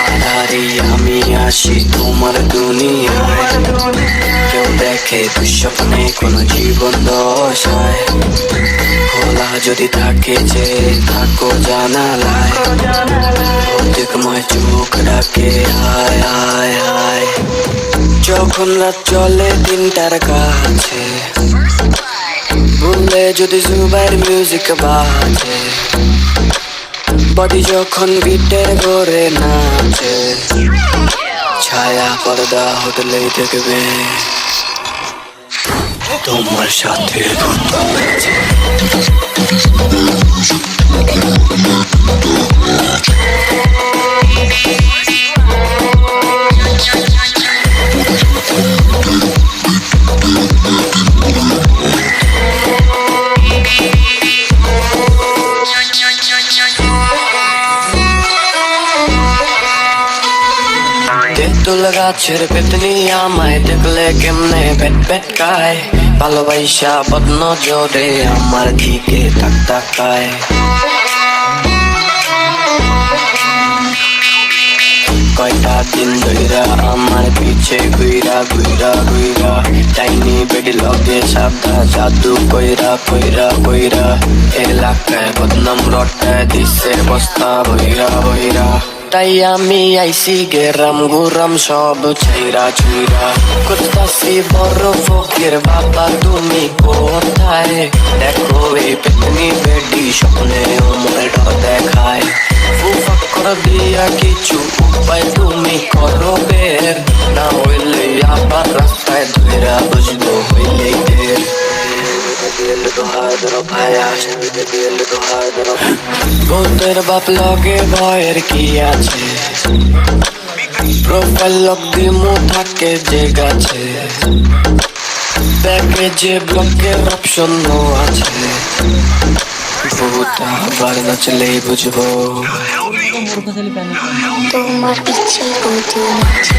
আধারে আমি আসি তোমার দুনিয়ায়, কেউ দেখে দুঃস্বপ্নে কোনো জীবন দশায়। খোলা যদি থাকে যে থাকো জানালায়, প্রত্যেকময় চোখ ডাকে আয় আয় আয়। যখন রাত চলে তিনটার কাছে, ভুলে যদি জুবাইর মিউজিক বাজে, বডি যখন বিটের করে নাচে, ছায়া পর্দা হোটেলেই দেখবে তোমার সাথে তেঁতুল গাছের পেতনি আমায় দেখলে কেমনে পেট পেট খায়, ভালোবাসা বদন জোরে আমার দিকে তাক তাকায়। কয়টা দিন ধইরা আমার পিছে ঘুইরা ঘুইরা ঘুইরা, টাইনি বেডি লগে সাদা জাদু কইরা কইরা কইরা, এলাকায় বদনাম রটায় দিছে বস্তা বইরা বইরা। তাই আমি আইসি গেরাম গুরাম সব ছাইরা ছুইরা, করতাছি বড় ফকির বাবা তুমি কোথায়? দেখো এই পেতনি বেডি স্বপ্নে ওমর দেখায়, ফুফাক্কর দিয়া কিছু উপায় তুমি করো বের, না হইলে আবার রাস্তায় ধইরা বুঝবো হইলেই দের। ভূতের বাপ লগে ভয়ের কি আছে, প্রোফাইল লক দিমু থাকে যে গাছে, ব্যাগে যে ব্লকের অপশন আছে, ভূত আবার নাচলেই বুঝবো তোমার ইচ্ছে মতো নাচি।